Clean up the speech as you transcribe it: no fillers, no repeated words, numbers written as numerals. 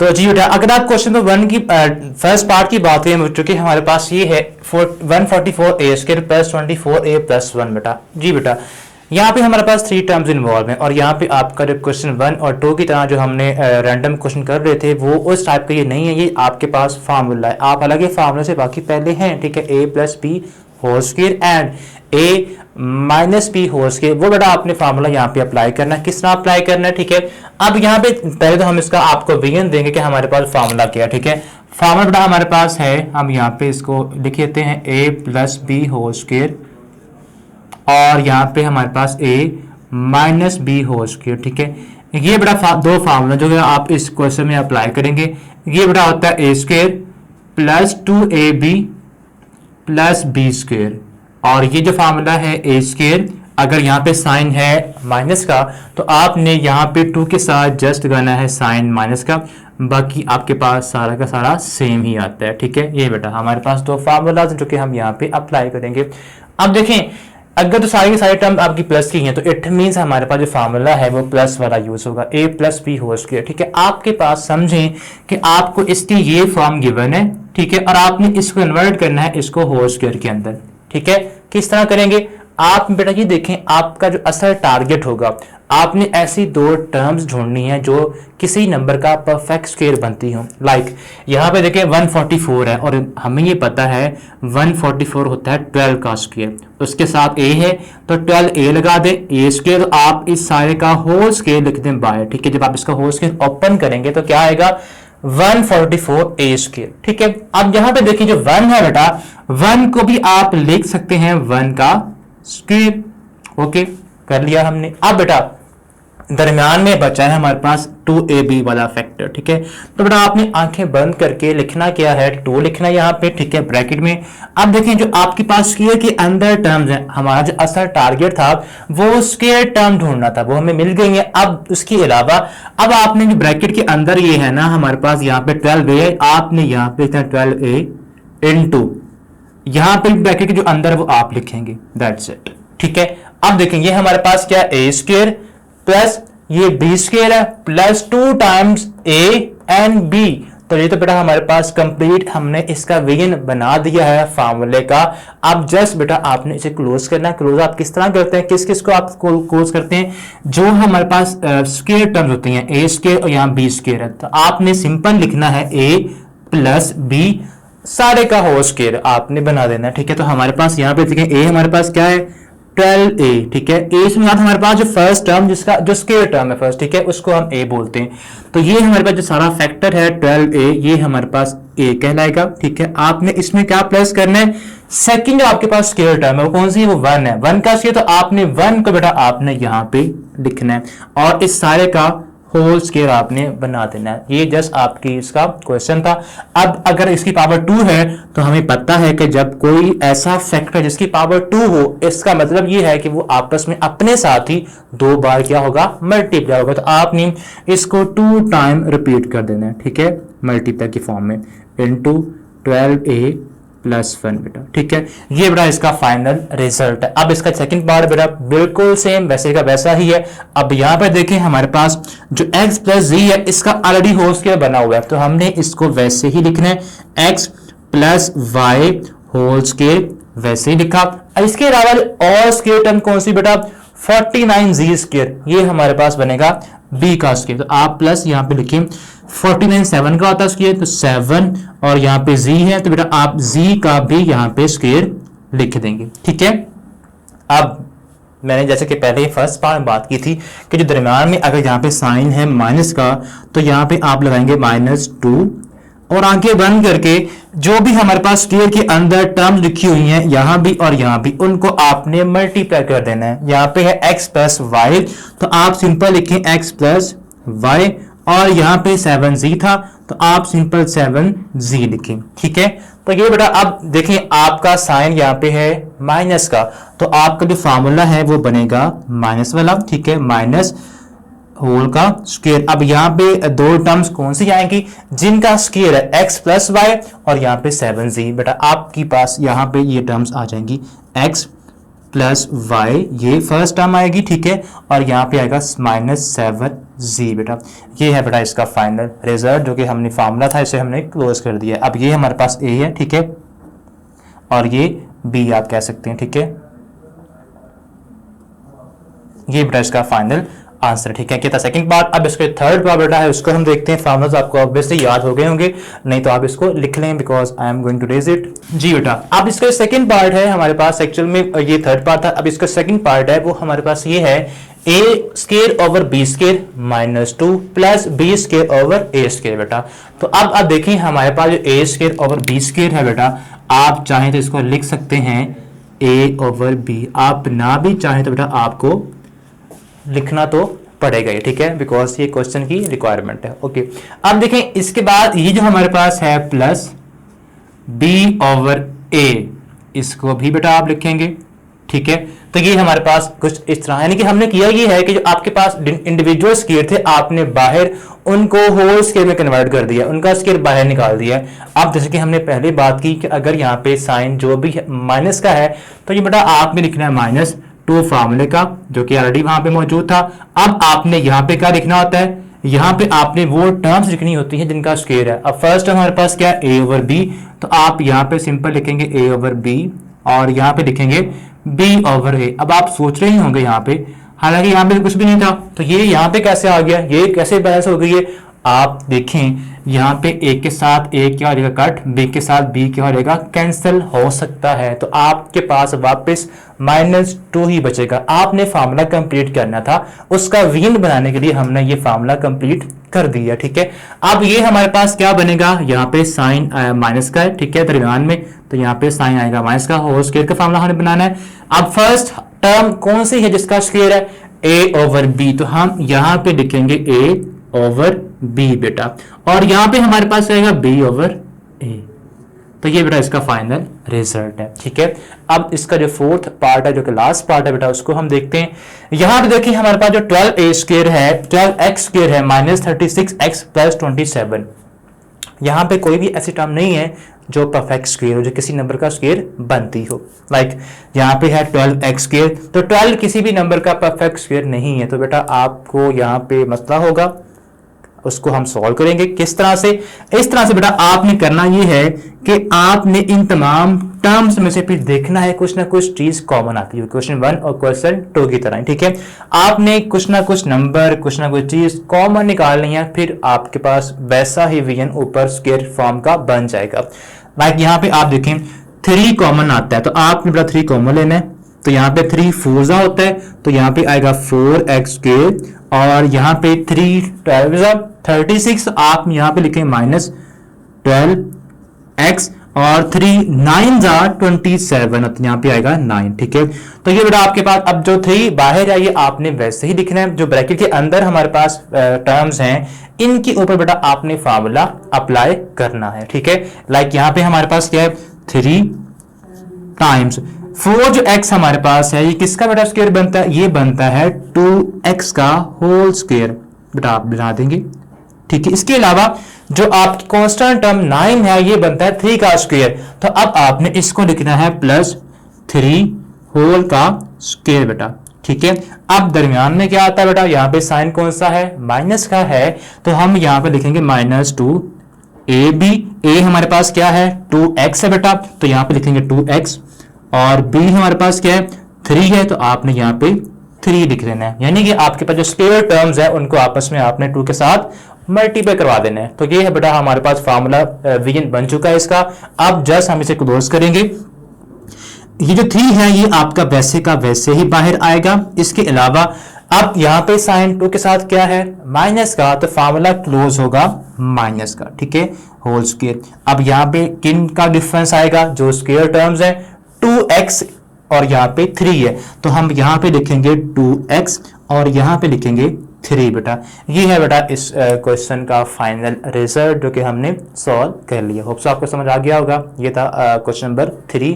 तो जी बेटा अगर आप क्वेश्चन नंबर 1 की फर्स्ट पार्ट की बात करें बच्चों की, हमारे पास ये है 144a² प्लस 24a प्लस 1 बेटा। जी बेटा यहाँ पे हमारे पास 3 टर्म्स इन्वॉल्व हैं और यहाँ पे आपका जो क्वेश्चन 1 और 2 की तरह जो हमने रैंडम क्वेश्चन कर रहे थे वो उस टाइप का ये नहीं है। ये आपके पास फार्मूला है, आप अलग फार्मूला से बाकी पहले हैं, ठीक है। a plus b whole square and a minus b whole square, वो बेटा आपने फार्मूला यहाँ पे अप्लाई करना है। किस तरह अप्लाई करना है, ठीक है। अब यहाँ पे पहले तो हम इसका आपको विजन देंगे कि हमारे पास फार्मूला क्या है, ठीक है। फार्मूला बेटा हमारे पास है, हम यहाँ पे इसको लिख लेते हैं a plus b whole square और यहाँ पे हमारे पास a minus b whole square, ठीक है। ये बेटा दो फार्मूला जो आप इस क्वेश्चन में अप्लाई करेंगे, ये बेटा होता है a square plus 2ab plus b square और ये जो फार्मूला है a स्क्वायर, अगर यहाँ पे साइन है माइनस का तो आपने यहाँ पे 2 के साथ जस्ट लगाना है साइन माइनस का, बाकी आपके पास सारा का सारा सेम ही आता है, ठीक है। ये बेटा हमारे पास दो फार्मूला जो कि हम यहाँ पे अप्लाई करेंगे। अब देखें अगर तो सारी की सारी टर्म आपकी प्लस की हैं तो इट मीन्स हमारे पास जो फार्मूला है वो प्लस वाला यूज होगा, a plus b whole square, ठीक है। आपके पास समझें कि आपको इसकी ये फॉर्म गिवन है, ठीक है, और आपने इसको कन्वर्ट करना है इसको होल स्क्वायर के अंदर, ठीक है। किस तरह करेंगे आप बेटा, ये देखें आपका जो असल टारगेट होगा, आपने ऐसी दो टर्म्स ढूंढनी है जो किसी नंबर का परफेक्ट स्क्वायर बनती हो। लाइक यहाँ पे देखें 144 है और हमें ये पता है 144 होता है 12 का स्क्वायर, उसके साथ a है तो 12a लगा दें, a स्क्वायर, तो आप इस सारे का होल स्क्वायर लिख दें बाय, ठीक है। जब आप इसका होल स्क्वायर ओपन करेंगे तो क्या आएगा 144a स्क्वायर, ठीक है। अब यहाँ पे देखिए जो 1 है बेटा, 1 को भी आप लिख सकते हैं 1 का स्क्वायर, ओके कर लिया हमने। अब बेटा दरमियान में बचा है हमारे पास 2ab वाला फैक्टर, ठीक है। तो बेटा आपने आंखें बंद करके लिखना क्या है, 2 लिखना है यहाँ पे, ठीक है, ब्रैकेट में। अब देखें जो आपके पास स्क्वायर के अंदर टर्म्स हैं, हमारा जो असल टारगेट था वो स्क्वायर टर्म ढूंढना था, वो हमें मिल गई है। अब उसके अलावा अब आपने जो ब्रैकेट के अंदर ये है ना हमारे पास यहाँ पे 12a है, आपने यहाँ पे 12a इनटू यहाँ पे ब्रैकेट के जो अंदर वो आप लिखेंगे, दैट्स इट, ठीक है। अब देखेंगे हमारे पास क्या a स्क्वायर प्लस ये b स्क्वायर है plus 2 times a and b, तो ये तो बेटा हमारे पास कंप्लीट हमने इसका विजन बना दिया है फार्मूले का। अब जस्ट बेटा आपने इसे क्लोज करना है। क्लोज आप किस तरह करते हैं, किस किस को आप क्लोज करते हैं, जो हमारे पास स्क्वायर टर्म्स होती हैं a स्क्वायर और यहाँ b स्क्वायर है, तो आपने सिंपल लिखना है a प्लस b सारे का होल स्क्वायर आपने बना देना है, ठीक है। तो हमारे पास यहाँ पे देखें a हमारे पास क्या है 12a, ठीक है। a से हमारे पास जो फर्स्ट टर्म जिसका जो स्क्वायर टर्म है फर्स्ट, ठीक है, उसको हम a बोलते हैं। तो ये हमारे पास जो सारा फैक्टर है 12a, ये हमारे पास a कहलाएगा, ठीक है। आपने इसमें क्या प्लस करना है, सेकंड जो आपके पास स्क्वायर टर्म है वो कौन सी है, वो 1 है, 1 का स्क्वायर, तो आपने 1 को बेटा आपने यहाँ पे लिखना है और इस सारे का होल स्क्वायर आपने बना देना है। ये जस्ट आपकी इसका क्वेश्चन था। अब अगर इसकी पावर 2 है तो हमें पता है कि जब कोई ऐसा फैक्टर जिसकी पावर 2 हो, इसका मतलब ये है कि वो आपस में अपने साथ ही 2 बार क्या होगा, मल्टीप्लाई होगा। तो आपने इसको 2 टाइम रिपीट कर देना है, ठीक है, मल्टीप्लाई की फॉर्म में, इनटू 12a प्लस 1 बेटा, ठीक है। ये बेटा इसका फाइनल रिजल्ट है। अब इसका सेकंड पार्ट बेटा बिल्कुल सेम वैसे का वैसा ही है। अब यहाँ पर देखें हमारे पास जो x प्लस z है इसका ऑलरेडी होल स्क्वायर बना हुआ है, तो हमने इसको वैसे ही लिखना है, x plus y whole square वैसे ही लिखा। इसके अलावा और स्क्वायर टर्म कौन सी बेटा, 49z स्क्वायर, ये हमारे पास बनेगा b का स्क्वायर, तो आप प्लस यहाँ पे लिखिए 49 7 का होता है स्क्वायर, तो 7 और यहाँ पे z है तो बेटा आप z का भी यहाँ पे स्क्वायर लिख देंगे, ठीक है। अब मैंने जैसे कि पहले फर्स्ट पार्ट में बात की थी कि जो दरम्यान में अगर यहाँ पे साइन है माइनस का तो यहाँ पे आप लगाएंगे -2 और आंखें बंद करके जो भी हमारे पास स्क्वायर के अंदर टर्म्स लिखी हुई हैं यहाँ भी और यहाँ भी, उनको आपने मल्टीप्लाई कर देना है। यहाँ पे है x प्लस वाई, तो आप सिंपल लिखें x प्लस वाई और यहाँ पे 7z था तो आप सिंपल 7z लिखें, ठीक है। तो ये बेटा अब देखें आपका साइन यहाँ पे है माइनस का, तो आपका जो फार्मूला है वो बनेगा माइनस वाला, ठीक है, माइनस होल का स्क्वायर। अब यहाँ पे दो टर्म्स कौन सी आएंगी, जिनका स्क्वायर है x प्लस वाई और यहाँ पे 7z, बेटा आपके पास यहाँ पे ये टर्म्स आ जाएंगी x प्लस वाई, ये फर्स्ट टर्म आएगी, ठीक है, और यहाँ पे आएगा -7z जी बेटा, ये है बेटा इसका फाइनल रिजल्ट, जो कि हमने फार्मूला था इसे हमने क्लोज कर दिया। अब ये हमारे पास ए है, ठीक है, और ये बी आप कह सकते हैं, ठीक है। ये बेटा इसका फाइनल आंसर, ठीक है। क्या था सेकंड पार्ट। अब इसके थर्ड पार्ट बेटा है उसको हम देखते हैं। फार्मूलाज आपको ऑब्वियसली याद हो गए होंगे, नहीं तो आप इसको लिख लें because I am going to raise it. जी बेटा, अब इसका सेकंड पार्ट है हमारे पास, एक्चुअल में ये थर्ड पार्ट था, अब इसका सेकंड पार्ट है वो हमारे पास ये है A square over B square minus 2 plus B square over A square बेटा। तो अब आप देखें हमारे पास जो A square over B square है बेटा, आप चाहें तो इसको लिख सकते हैं ए ओवर बी, आप ना भी चाहें तो बेटा आपको लिखना तो पड़ेगा ये, ठीक है, बिकॉज ये क्वेश्चन की रिक्वायरमेंट है। ओके, अब देखें इसके बाद ये जो हमारे पास है प्लस बी ओवर ए, इसको भी बेटा आप लिखेंगे, ठीक है। तो ये हमारे पास कुछ इस तरह, यानी कि हमने किया ये है कि जो आपके पास इंडिविजुअल स्केयर थे आपने बाहर उनको होल स्केयर में कन्वर्ट कर दिया, उनका स्केयर बाहर निकाल दिया। अब जैसे कि हमने पहले बात की कि अगर यहाँ पे साइन जो भी माइनस का है तो ये बेटा आपने लिखना है माइनस 2 फार्मूले का, जो कि ऑलरेडी वहां पे मौजूद था। अब आपने यहाँ पे क्या लिखना होता है, यहाँ पे आपने वो टर्म्स लिखनी होती है जिनका स्केयर है। अब फर्स्ट हमारे पास क्या है ए ओवर बी, तो आप यहाँ पे सिंपल लिखेंगे ए ओवर बी और यहाँ पे लिखेंगे बी ओवर ए। अब आप सोच रहे होंगे यहाँ पे, हालांकि यहाँ पे कुछ भी नहीं था, तो ये यहाँ पे कैसे आ गया, ये कैसे बैलेंस हो गई है। आप देखें यहाँ पे ए के साथ ए क्या हो जाएगा कट, बी के साथ बी क्या हो जाएगा कैंसिल हो सकता है, तो आपके पास वापस -2 ही बचेगा। आपने फार्मूला कंप्लीट करना था, उसका वीन बनाने के लिए हमने ये फार्मूला कंप्लीट कर दिया, ठीक है। अब ये हमारे पास क्या बनेगा, यहाँ पे साइन माइनस का है, ठीक है, दरमियान में, तो यहाँ पे साइन आएगा माइनस का, होल स्क्वायर का फार्मूला हमें बनाना है। अब फर्स्ट टर्म कौन सी है जिसका स्क्वायर है, ए ओवर बी, तो हम यहाँ पे लिखेंगे ए ओवर बी बेटा, और यहां पे हमारे पास आएगा बी ओवर ए। तो ये बेटा इसका फाइनल रिजल्ट है, ठीक है। अब इसका जो फोर्थ पार्ट है, जो कि लास्ट पार्ट है बेटा, उसको हम देखते हैं। यहां पे देखिए हमारे पास जो 12a स्क्वायर है, 12x स्क्वायर है माइनस 36x प्लस 27। यहां पे कोई भी ऐसी टर्म नहीं है जो परफेक्ट स्क्वायर हो, जो किसी नंबर का स्क्वायर बनती हो। लाइक यहाँ पे है 12x स्क्वायर, तो 12 किसी भी नंबर का परफेक्ट स्क्वायर नहीं है। तो बेटा आपको यहाँ पे मसला होगा, उसको हम सॉल्व करेंगे किस तरह से। इस तरह से बेटा आपने करना ये है कि आपने इन तमाम टर्म्स में से फिर देखना है कुछ ना कुछ चीज कॉमन आती है, क्वेश्चन 1 और क्वेश्चन 2 की तरह, ठीक है। आपने कुछ ना कुछ नंबर, कुछ ना कुछ चीज कॉमन निकालनी है, फिर आपके पास वैसा ही वीएन ऊपर स्क्वायर फॉर्म का बन जाएगा। लाइक यहाँ पे आप देखें 3 कॉमन आता है, तो आपने बेटा 3 कॉमन लेना है, तो यहाँ पे 3 फोर्जा होता है, तो यहाँ पे आएगा 4x स्क्वायर, और यहाँ पे 3 12 36, आप यहाँ पे लिखें -12x, और 3 9 27, तो यहाँ पे आएगा 9, ठीक है। तो ये बेटा आपके पास अब जो 3 बाहर है ये आपने वैसे ही लिखना है, जो ब्रैकेट के अंदर हमारे पास टर्म्स हैं इनके ऊपर बेटा आपने फार्मूला अप्लाई करना है, ठीक है। लाइक यहाँ पे हमारे पास क्या है 3 टाइम्स 4 जो x हमारे पास है, ये किसका बेटा स्क्वायर बनता है, ये बनता है 2x का होल स्क्वायर, बेटा आप बना देंगे, ठीक है। इसके अलावा जो आपकी कांस्टेंट टर्म 9 है, ये बनता है 3 का स्क्वायर, तो अब आपने इसको लिखना है +3 होल का स्क्वायर बेटा, ठीक है। अब दरमियान में क्या आता है बेटा, यहाँ पे साइन कौन सा है, माइनस का है, तो हम यहाँ पे लिखेंगे -2 AB, A हमारे पास क्या है 2x है बेटा, तो यहाँ पे लिखेंगे 2x, और B हमारे पास क्या है 3 है, तो आपने यहाँ पे 3 लिख देना है, यानी कि आपके पास जो स्केलर टर्म्स है उनको आपस में आपने 2 के साथ मल्टीप्लाई करवा देना है। तो ये है बेटा हमारे पास फार्मूला वीएन बन चुका है इसका। अब जस्ट हम इसे क्लोज करेंगे। ये जो 3 है ये आपका वैसे का वैसे ही बाहर आएगा। इसके अलावा अब यहाँ पे साइन 2 के साथ क्या है माइनस का, तो फार्मूला क्लोज होगा माइनस का, ठीक है, होल स्क्वायर। अब यहाँ पे किन का डिफरेंस आएगा, जो स्क्वायर टर्म्स है 2x और यहाँ पे 3 है, तो हम यहाँ पे लिखेंगे 2x और यहाँ पे लिखेंगे 3 बेटा। ये है बेटा इस क्वेश्चन का फाइनल रिजल्ट जो कि हमने सॉल्व कर लिया। होप्स आपको समझ आ गया होगा। ये था क्वेश्चन नंबर 3।